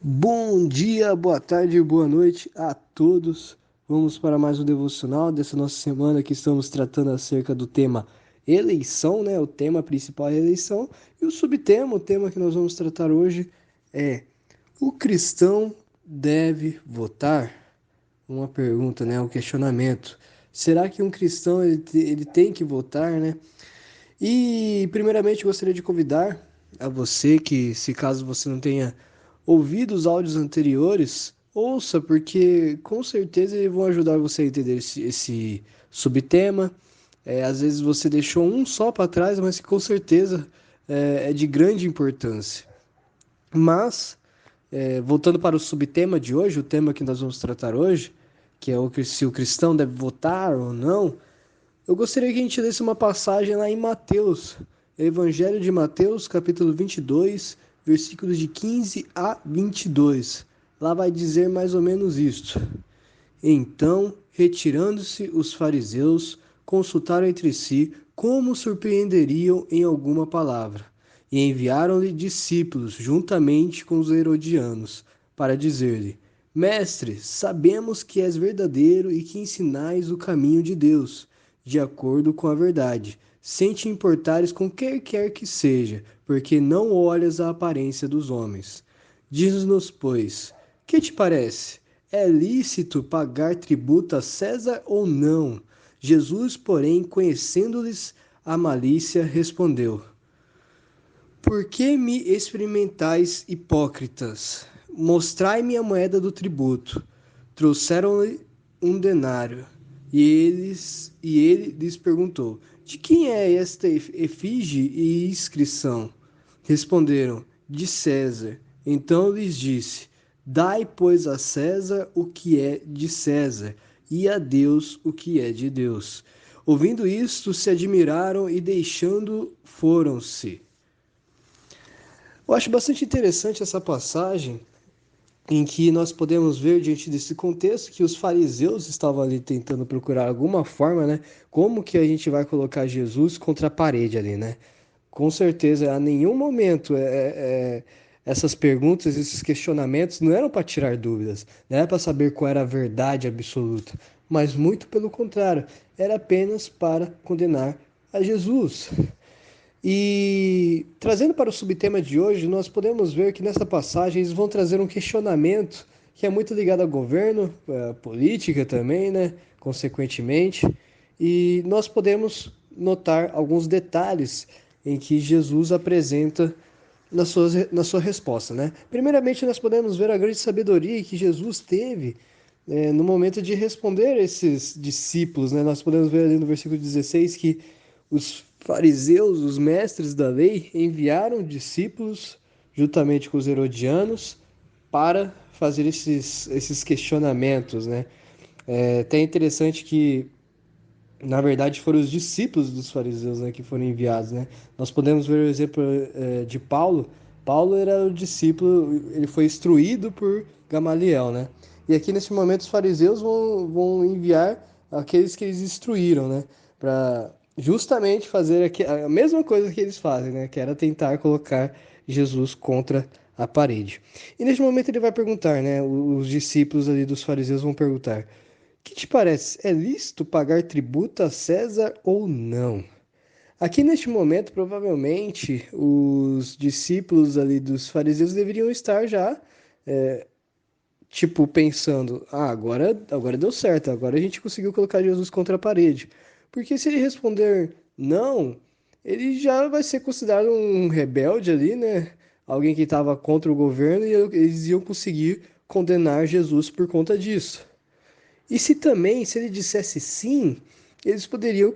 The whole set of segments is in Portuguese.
Bom dia, boa tarde, boa noite a todos. Vamos para mais um devocional dessa nossa semana que estamos tratando acerca do tema eleição, né? O tema principal é eleição e o subtema, o tema que nós vamos tratar hoje é: o cristão deve votar? Uma pergunta, né? Um questionamento. Será que um cristão ele tem que votar, né? E, primeiramente, gostaria de convidar a você que, se caso você não tenha ouvido os áudios anteriores, ouça, porque com certeza eles vão ajudar você a entender esse subtema. Às vezes você deixou um só para trás, mas que com certeza é de grande importância. Mas, voltando para o subtema de hoje, o tema que nós vamos tratar hoje, que é se o cristão deve votar ou não, eu gostaria que a gente lesse uma passagem lá em Mateus, Evangelho de Mateus, capítulo 22, versículos de 15 a 22. Lá vai dizer mais ou menos isto. Então, retirando-se os fariseus, consultaram entre si como surpreenderiam em alguma palavra, e enviaram-lhe discípulos juntamente com os herodianos, para dizer-lhe: Mestre, sabemos que és verdadeiro e que ensinais o caminho de Deus, de acordo com a verdade, sem te importares com quer que seja, porque não olhas a aparência dos homens. Diz-nos, pois, que te parece? É lícito pagar tributo a César ou não? Jesus, porém, conhecendo-lhes a malícia, respondeu: Por que me experimentais, hipócritas? Mostrai-me a moeda do tributo. Trouxeram-lhe um denário. E ele lhes perguntou: De quem é esta efígie e inscrição? Responderam: De César. Então lhes disse: Dai, pois, a César o que é de César, e a Deus o que é de Deus. Ouvindo isto, se admiraram e, deixando, foram-se. Eu acho bastante interessante essa passagem em que nós podemos ver, diante desse contexto, que os fariseus estavam ali tentando procurar alguma forma, né? Como que a gente vai colocar Jesus contra a parede ali, né? Com certeza, a nenhum momento essas perguntas, esses questionamentos não eram para tirar dúvidas, não era para saber qual era a verdade absoluta, mas muito pelo contrário, era apenas para condenar a Jesus. E trazendo para o subtema de hoje, nós podemos ver que nessa passagem eles vão trazer um questionamento que é muito ligado ao governo, à política também, né? Consequentemente. E nós podemos notar alguns detalhes em que Jesus apresenta na sua resposta, né? Primeiramente, nós podemos ver a grande sabedoria que Jesus teve no momento de responder esses discípulos, né? Nós podemos ver ali no versículo 16 que os fariseus, os mestres da lei, enviaram discípulos, juntamente com os herodianos, para fazer esses questionamentos, né? É até interessante que, na verdade, foram os discípulos dos fariseus, né, que foram enviados, né? Nós podemos ver o exemplo de Paulo. Paulo era o discípulo, ele foi instruído por Gamaliel, né? E aqui nesse momento os fariseus vão enviar aqueles que eles instruíram, né? Para justamente fazer a mesma coisa que eles fazem, né? Que era tentar colocar Jesus contra a parede. E neste momento ele vai perguntar, né? Os discípulos ali dos fariseus vão perguntar: que te parece? É lícito pagar tributo a César ou não? Aqui neste momento, provavelmente, os discípulos ali dos fariseus deveriam estar já, tipo, pensando: agora deu certo, agora a gente conseguiu colocar Jesus contra a parede. Porque se ele responder não, ele já vai ser considerado um rebelde ali, né? Alguém que estava contra o governo e eles iam conseguir condenar Jesus por conta disso. E se também, se ele dissesse sim, eles poderiam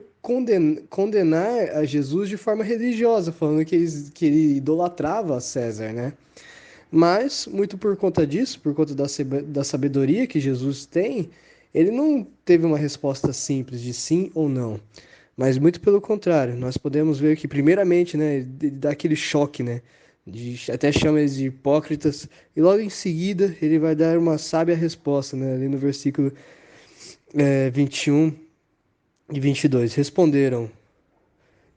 condenar a Jesus de forma religiosa, falando que ele idolatrava a César, né? Mas, muito por conta disso, por conta da sabedoria que Jesus tem, ele não teve uma resposta simples de sim ou não. Mas muito pelo contrário, nós podemos ver que, primeiramente, né, ele dá aquele choque, né? Até chama eles de hipócritas, e logo em seguida ele vai dar uma sábia resposta, né? Ali no versículo 21 e 22 responderam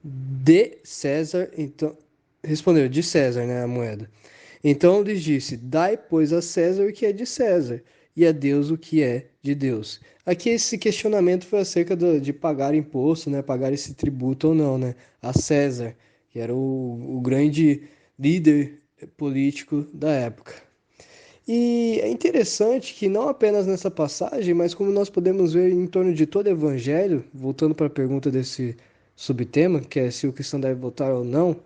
de César, então responderam de César, né, a moeda. Então lhes disse: Dai, pois, a César o que é de César, e a Deus o que é de Deus. Aqui esse questionamento foi acerca de pagar imposto, né? Pagar esse tributo ou não, né? A César, que era o grande líder político da época. E é interessante que não apenas nessa passagem, mas como nós podemos ver em torno de todo o evangelho, voltando para a pergunta desse subtema, que é se o cristão deve votar ou não,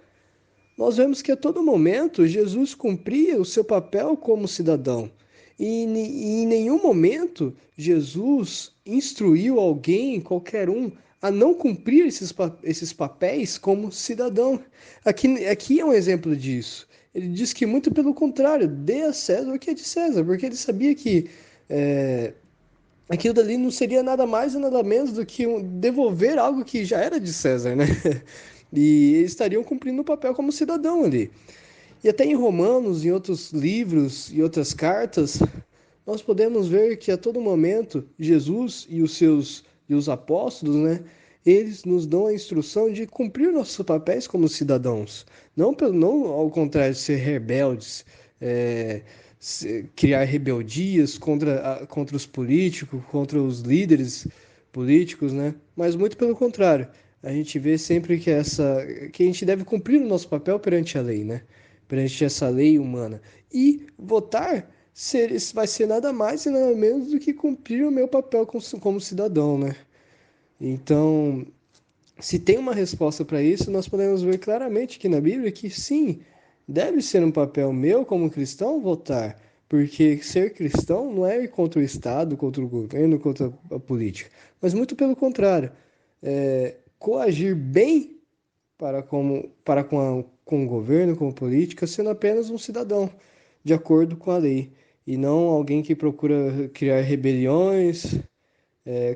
nós vemos que a todo momento Jesus cumpria o seu papel como cidadão. E em nenhum momento Jesus instruiu alguém, qualquer um, a não cumprir esses papéis como cidadão. Aqui é um exemplo disso. Ele diz que muito pelo contrário, dê a César o que é de César, porque ele sabia que é, aquilo dali não seria nada mais e nada menos do que devolver algo que já era de César, né? E eles estariam cumprindo o papel como cidadão ali. E até em Romanos, em outros livros e outras cartas, nós podemos ver que a todo momento Jesus e os apóstolos, né, eles nos dão a instrução de cumprir nossos papéis como cidadãos, não ao contrário de ser rebeldes, é, criar rebeldias contra os políticos, contra os líderes políticos, né? Mas muito pelo contrário. A gente vê sempre que a gente deve cumprir o nosso papel perante a lei, né? Perante essa lei humana. E votar vai ser nada mais e nada menos do que cumprir o meu papel como cidadão, né? Então, se tem uma resposta para isso, nós podemos ver claramente aqui na Bíblia que sim, deve ser um papel meu como cristão votar, porque ser cristão não é ir contra o Estado, contra o governo, contra a política, mas muito pelo contrário, coagir bem com o governo, com a política, sendo apenas um cidadão, de acordo com a lei, e não alguém que procura criar rebeliões.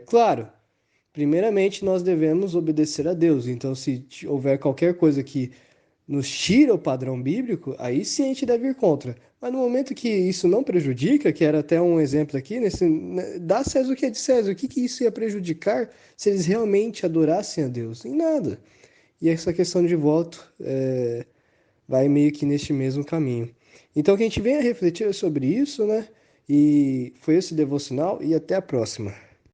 Claro, primeiramente, nós devemos obedecer a Deus. Então, se houver qualquer coisa que nos tira o padrão bíblico, aí sim a gente deve ir contra. Mas no momento que isso não prejudica, que era até um exemplo aqui, dá a César o que é de César. O que isso ia prejudicar se eles realmente adorassem a Deus? Em nada. E essa questão de voto vai meio que neste mesmo caminho. Então, que a gente venha refletir sobre isso, né? E foi esse devocional e até a próxima.